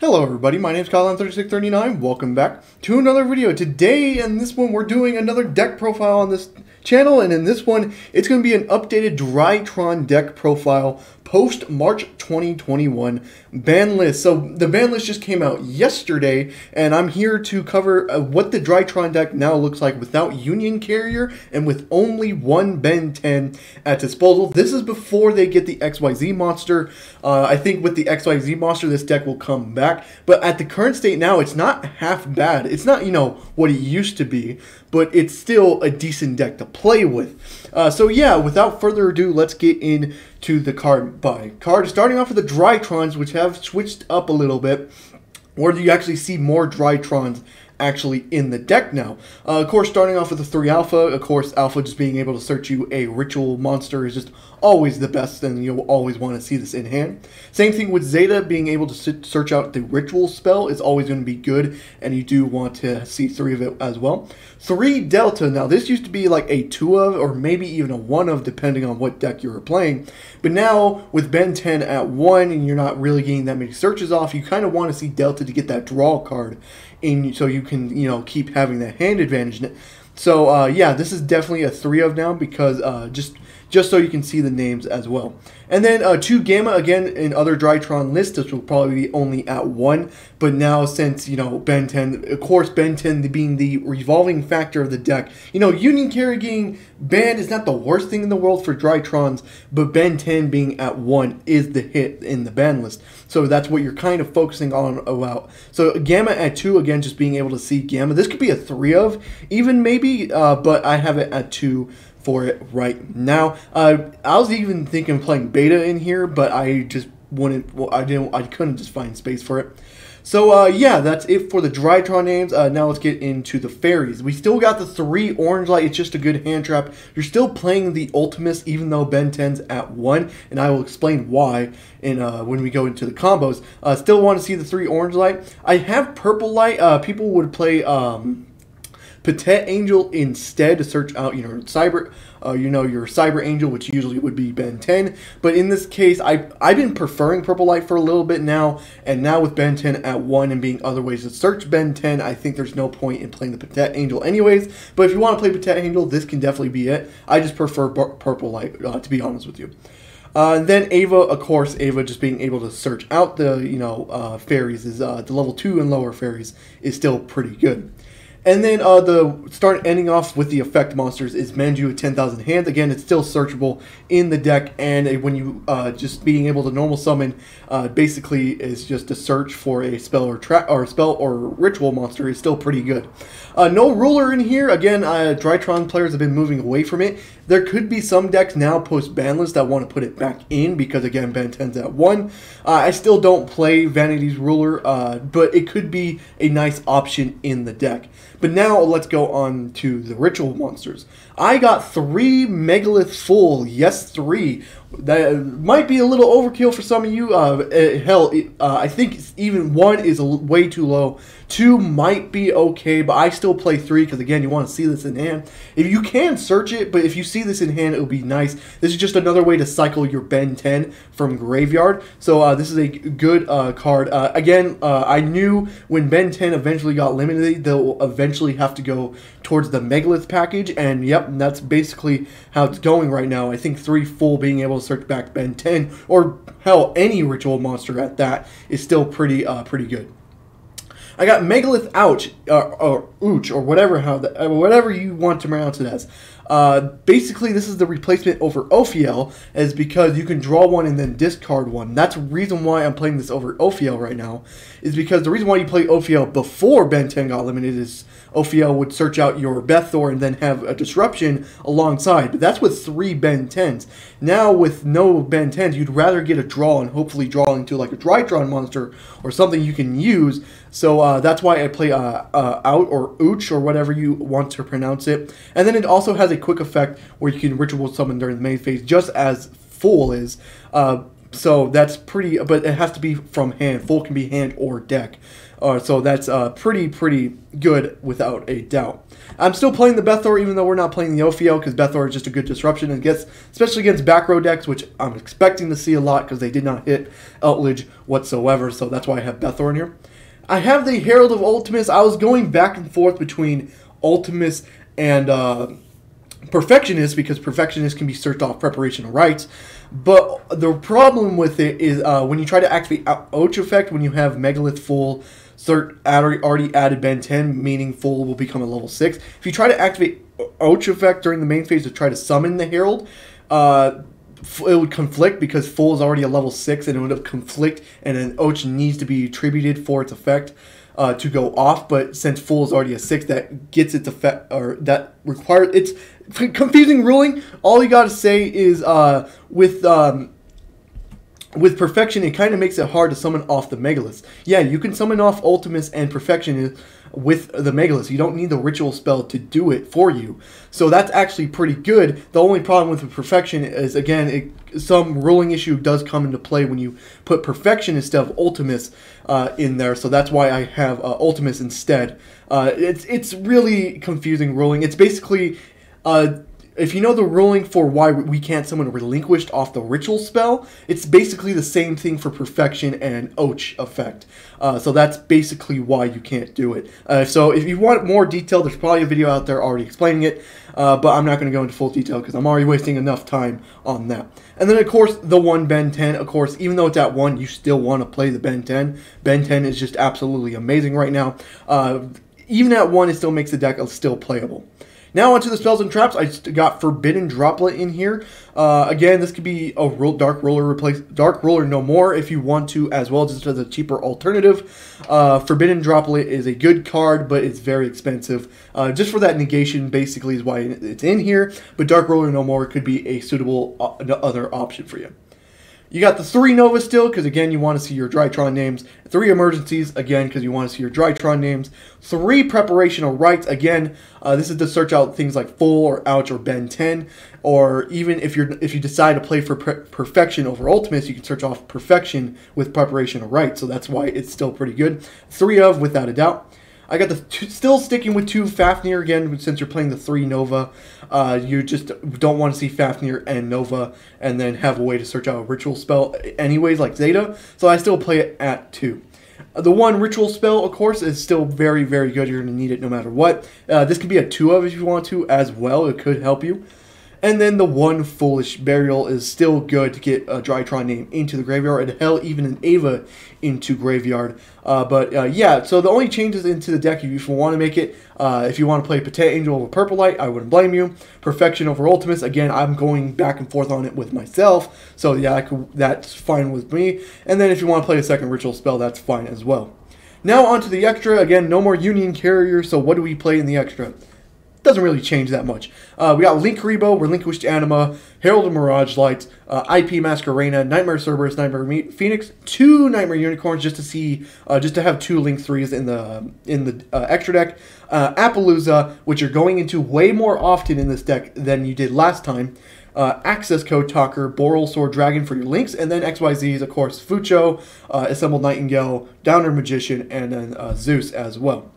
Hello everybody, my name is Kyle3639. Welcome back to another video. Today, in this one, we're doing another deck profile on this channel, and in this one, it's going to be an updated Drytron deck profile post-March 2021 ban list. So the ban list just came out yesterday, and I'm here to cover what the Drytron deck now looks like without Union Carrier and with only one Ben 10 at disposal. This is before they get the XYZ monster. I think with the XYZ monster, this deck will come back, but at the current state now, it's not half bad. It's not, you know, what it used to be, but it's still a decent deck to play with. So yeah, without further ado, let's get into the card by card. Starting off with the Drytrons, which have switched up a little bit, where you actually see more Drytrons actually in the deck now. Of course, starting off with the 3 Alpha, of course, Alpha just being able to search you a ritual monster is just always the best, and you'll always want to see this in hand. Same thing with Zeta, being able to search out the ritual spell is always going to be good, and you do want to see 3 of it as well. 3 Delta, now this used to be like a 2 of, or maybe even a 1 of, depending on what deck you were playing, but now with Ben 10 at 1, and you're not really getting that many searches off, you kind of want to see Delta to get that draw card in, so you can, you know, keep having that hand advantage. So yeah, this is definitely a 3 of now, because just so you can see the names as well. And then 2 Gamma, again, in other Drytron lists, this will probably be only at 1. But now, since, you know, Ben 10, of course, Ben 10 being the revolving factor of the deck, you know, Union Carry getting banned is not the worst thing in the world for Drytrons, but Ben 10 being at 1 is the hit in the ban list. So that's what you're kind of focusing on about. So Gamma at 2, again, just being able to see Gamma. This could be a 3 of, even maybe, but I have it at 2 for it right now. I was even thinking of playing Beta in here, but I just wouldn't. Well, I couldn't just find space for it. So yeah, that's it for the Drytron names. Now let's get into the fairies. We still got the 3 Orange Light. It's just a good hand trap. You're still playing the Ultimus, even though Ben 10's at 1, and I will explain why in when we go into the combos. Still want to see the 3 Orange Light. I have Purple Light. People would play Petite Angel instead to search out, you know, Cyber, your Cyber Angel, which usually would be Ben 10. But in this case, I've been preferring Purple Light for a little bit now, and now with Ben 10 at 1 and being other ways to search Ben 10, I think there's no point in playing the Petite Angel anyways. But if you want to play Petite Angel, this can definitely be it. I just prefer Purple Light, to be honest with you. Then Ava, of course, Ava just being able to search out the, fairies is, the level 2 and lower fairies is still pretty good. And then ending off with the effect monsters is Manju at 10,000 hands. Again, it's still searchable in the deck, and when you just being able to normal summon basically is just a search for a spell or ritual monster is still pretty good. No ruler in here. Again, Drytron players have been moving away from it. There could be some decks now post Banlist that want to put it back in because, again, Ben 10's at 1. I still don't play Vanity's Ruler, but it could be a nice option in the deck. But now let's go on to the ritual monsters. I got 3 Megaliths full. Yes, 3. That might be a little overkill for some of you. Hell, I think even 1 is way too low. 2 might be okay, but I still play 3 because, again, you want to see this in hand. If you can search it, but if you see this in hand, it will be nice. This is just another way to cycle your Ben 10 from Graveyard. So this is a good card. Again, I knew when Ben 10 eventually got limited, they'll eventually have to go towards the Megalith package, and yep, that's basically how it's going right now. I think 3 full being able to search back Ben 10, or hell, any ritual monster at that, is still pretty good. I got Megalith Ouch, or Ooch, or whatever you want to pronounce it as. Basically, this is the replacement over Ophiel, as because you can draw 1 and then discard 1. That's the reason why I'm playing this over Ophiel right now, is because the reason why you play Ophiel before Ben 10 got limited is Ophiel would search out your Bethor and then have a disruption alongside. But that's with 3 Ben 10s. Now with no Ben 10s, you'd rather get a draw and hopefully draw into like a Drytron monster or something you can use. So that's why I play Out or Ooch or whatever you want to pronounce it. And then it also has a quick effect where you can ritual summon during the main phase, just as Full is. So that's pretty, but it has to be from hand. Full can be hand or deck. So that's pretty good without a doubt. I'm still playing the Bethor even though we're not playing the Ophiel because Bethor is just a good disruption and gets, especially against back row decks, which I'm expecting to see a lot because they did not hit Outledge whatsoever. So that's why I have Bethor in here. I have the Herald of Ultimus. I was going back and forth between Ultimus and Perfectionist because Perfectionist can be searched off Preparation of Rites. But the problem with it is when you try to activate Ouch effect, when you have Megalith full, already added Ben 10, meaning full will become a level 6. If you try to activate Ouch effect during the main phase to try to summon the Herald, it would conflict because full is already a level 6 and it would have conflict, and then Ouch needs to be attributed for its effect to go off. But since full is already a 6, that gets its effect, or that requires, it's confusing ruling. All you gotta say is with Perfection, it kind of makes it hard to summon off the Megaliths. Yeah, you can summon off Ultimus and Perfection with the Megaliths. You don't need the ritual spell to do it for you. So that's actually pretty good. The only problem with the Perfection is, again, some ruling issue does come into play when you put Perfection instead of Ultimus in there. So that's why I have Ultimus instead. It's really confusing ruling. It's basically... if you know the ruling for why we can't summon Relinquished off the ritual spell, it's basically the same thing for Perfection and Ouch effect. So that's basically why you can't do it. So if you want more detail, there's probably a video out there already explaining it, but I'm not going to go into full detail because I'm already wasting enough time on that. And then, of course, the one Ben 10, of course, even though it's at 1, you still want to play the Ben 10. Ben 10 is just absolutely amazing right now. Even at 1, it still makes the deck still playable. Now onto the spells and traps. I got Forbidden Droplet in here. Again, this could be a Dark Roller No More if you want to, as well, just as a cheaper alternative. Forbidden Droplet is a good card, but it's very expensive. Just for that negation, basically, is why it's in here. But Dark Roller No More could be a suitable other option for you. You got the 3 Nova still, because again, you want to see your Drytron names. 3 Emergencies, again, because you want to see your Drytron names. 3 Preparational Rites, again, this is to search out things like Full or Ouch or Ben 10. Or even if you decide to play for Perfection over Ultimus, you can search off Perfection with Preparation of Rites. So that's why it's still pretty good. 3 of, without a doubt. I got still sticking with 2 Fafnir again, since you're playing the 3 Nova. You just don't want to see Fafnir and Nova and then have a way to search out a ritual spell anyways, like Zeta. So I still play it at 2. The 1 ritual spell, of course, is still very, very good. You're going to need it no matter what. This could be a 2 of if you want to as well. It could help you. And then the 1 Foolish Burial is still good to get a Drytron name into the graveyard, and hell, even an Ava into graveyard. Yeah, so the only changes into the deck, if you want to make it, if you want to play Potato Angel over Purple Light, I wouldn't blame you. Perfection over Ultimus, again, I'm going back and forth on it with myself, so yeah, that's fine with me. And then if you want to play a second ritual spell, that's fine as well. Now onto the extra. Again, no more Union Carrier, so what do we play in the extra? Doesn't really change that much. We got Link Rebo, Relinquished Anima, Herald of Mirage Lights, IP Masquerena, Nightmare Cerberus, Nightmare Phoenix, 2 Nightmare Unicorns just to see, just to have 2 Link 3s in the extra deck. Appaloosa, which you're going into way more often in this deck than you did last time. Access Code Talker, Boral Sword Dragon for your links, and then XYZs, of course, Fucho, Assembled Nightingale, Downer Magician, and then Zeus as well.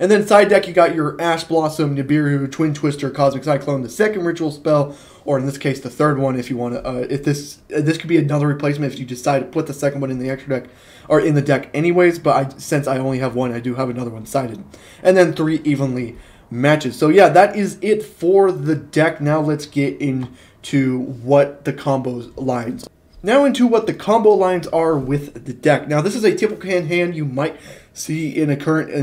And then side deck, you got your Ash Blossom, Nibiru, Twin Twister, Cosmic Cyclone, the 2nd ritual spell, or in this case, the 3rd one if you want to. If this could be another replacement if you decide to put the 2nd one in the extra deck, or in the deck anyways, but since I only have 1, I do have another one sided. And then 3 Evenly Matches. So yeah, that is it for the deck. Now let's get into what the combo lines are. Now into what the combo lines are with the deck. Now this is a typical hand you might see in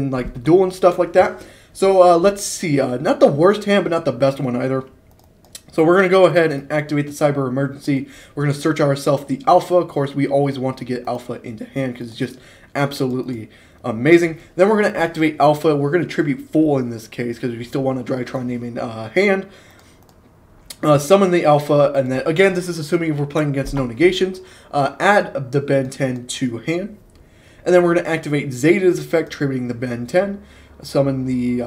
like the duel and stuff like that. So let's see. Not the worst hand, but not the best one either. So we're going to go ahead and activate the Cyber Emergency. We're going to search ourselves the Alpha. Of course, we always want to get Alpha into hand because it's just absolutely amazing. Then we're going to activate Alpha. We're going to tribute Full in this case because we still want a Drytron name in hand. Summon the Alpha, and then again, this is assuming if we're playing against no negations. Add the Ben 10 to hand, and then we're going to activate Zeta's effect, tributing the Ben 10. Summon the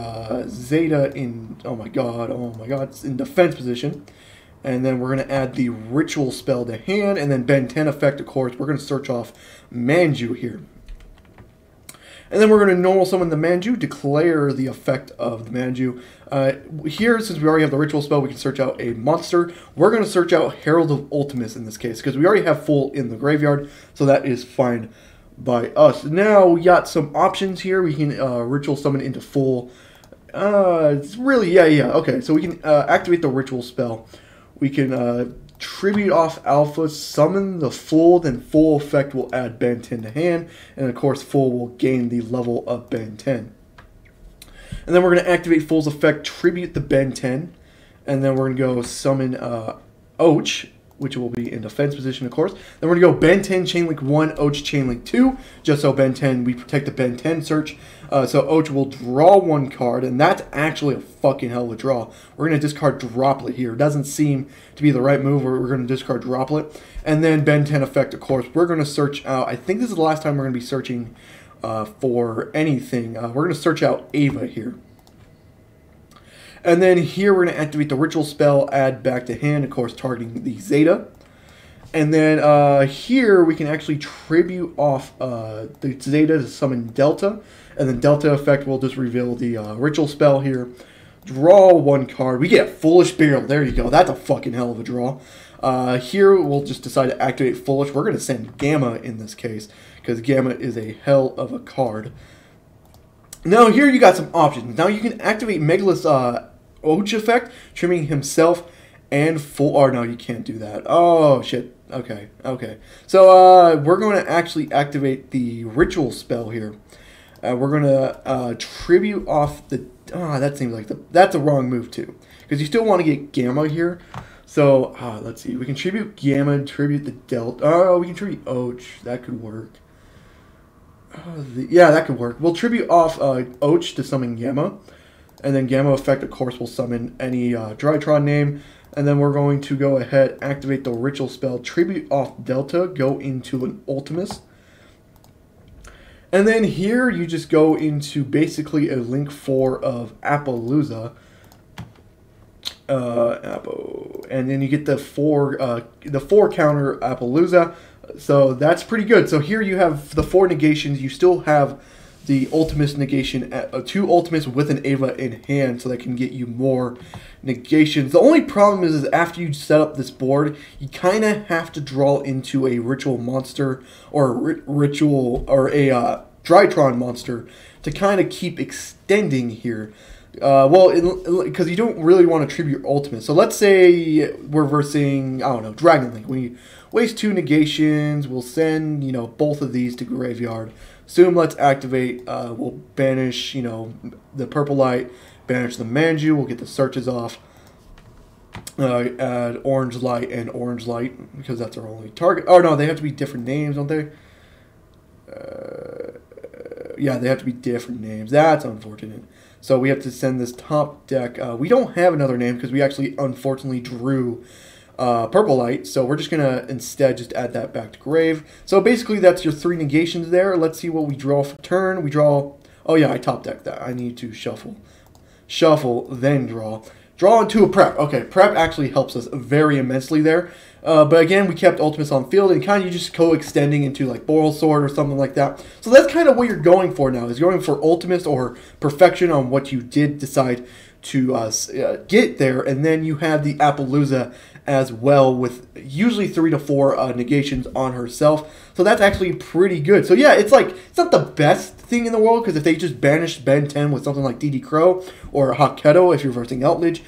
Zeta in, oh my god, it's in defense position. And then we're going to add the ritual spell to hand, and then Ben 10 effect, of course. We're going to search off Manju here. And then we're going to normal summon the Manju, declare the effect of the Manju. Here, since we already have the ritual spell, we can search out a monster. We're going to search out Herald of Ultimus in this case, because we already have full in the graveyard, so that is fine by us. Now, we got some options here. We can ritual summon into full. It's really, yeah, okay. So we can activate the ritual spell. We can tribute off alpha, summon the full, then full effect will add Ben 10 to hand, and of course full will gain the level of Ben 10. And then we're going to activate full's effect, tribute the Ben 10, and then we're going to go summon Och, which will be in defense position, of course. Then we're going to go Ben 10, Chainlink 1, Och, Chainlink 2, just so Ben 10, we protect the Ben 10 search. So Och will draw one card, and that's actually a fucking hell of a draw. We're going to discard Droplet here. It doesn't seem to be the right move. We're going to discard Droplet. And then Ben 10 effect, of course. We're going to search out, I think this is the last time we're going to be searching for anything. We're going to search out Ava here. And then here we're going to activate the ritual spell, add back to hand, of course, targeting the Zeta. And then here we can actually tribute off the Zeta to summon Delta. And then Delta effect will just reveal the ritual spell here. Draw one card. We get Foolish Burial. There you go. That's a fucking hell of a draw. Here we'll just decide to activate Foolish. We're going to send Gamma in this case, because Gamma is a hell of a card. Now here you got some options. Now you can activate Megalith's Och effect, trimming himself and full. Oh no, you can't do that. Oh shit. Okay. So we're going to actually activate the ritual spell here. We're going to tribute off the... that seems like that's a wrong move too, because you still want to get Gamma here. So let's see. We can tribute Gamma, tribute the Delta. Oh, we can tribute Och. That could work. Yeah, that could work. We'll tribute off Och to summon Gamma. And then Gamma effect, of course, will summon any Drytron name. And then we're going to go ahead, activate the ritual spell, tribute off Delta, go into an Ultimus. And then here you just go into basically a link 4 of Appaloosa. And then you get the 4 counter Appaloosa. So that's pretty good. So here you have the 4 negations. You still have the Ultimus negation, 2 Ultimus with an Ava in hand, so that can get you more negations. The only problem is after you set up this board, you kind of have to draw into a ritual monster or a ritual or a Drytron monster to kind of keep extending here. Well, because you don't really want to tribute Ultimus. So let's say we're versing, I don't know, Dragon Link. We waste 2 negations. We'll send, you know, both of these to graveyard. Assume let's activate. We'll banish, you know, the purple light. Banish the Manju. We'll get the searches off. Add orange light and orange light because that's our only target. Oh no, they have to be different names, don't they? Yeah, they have to be different names. That's unfortunate. So we have to send this top deck. We don't have another name because we actually unfortunately drew purple light. So we're just going to instead just add that back to grave. So basically that's your 3 negations there. Let's see what we draw for turn. We draw... Oh yeah, I top decked that. I need to shuffle. Shuffle, then draw. Draw into a prep. Okay, prep actually helps us very immensely there. But again, we kept Ultimus on field and kind of just co-extending into like Boral Sword or something like that. So that's kind of what you're going for now, is going for Ultimus or perfection on what you did decide to get there. And then you have the Appaloosa as well with usually 3 to 4 negations on herself. So that's actually pretty good. So yeah, it's like, it's not the best thing in the world, because if they just banished Ben 10 with something like DD Crow or Haketo, if you're versing Outledge,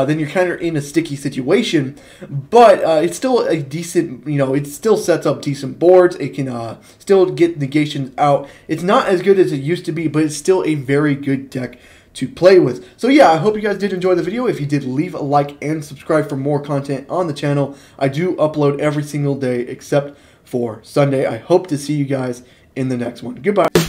then you're kind of in a sticky situation. But it's still a decent, you know, it still sets up decent boards. It can still get negations out. It's not as good as it used to be, but it's still a very good deck to play with. So yeah, I hope you guys did enjoy the video. If you did, leave a like and subscribe for more content on the channel. I do upload every single day except for Sunday. I hope to see you guys in the next one. Goodbye.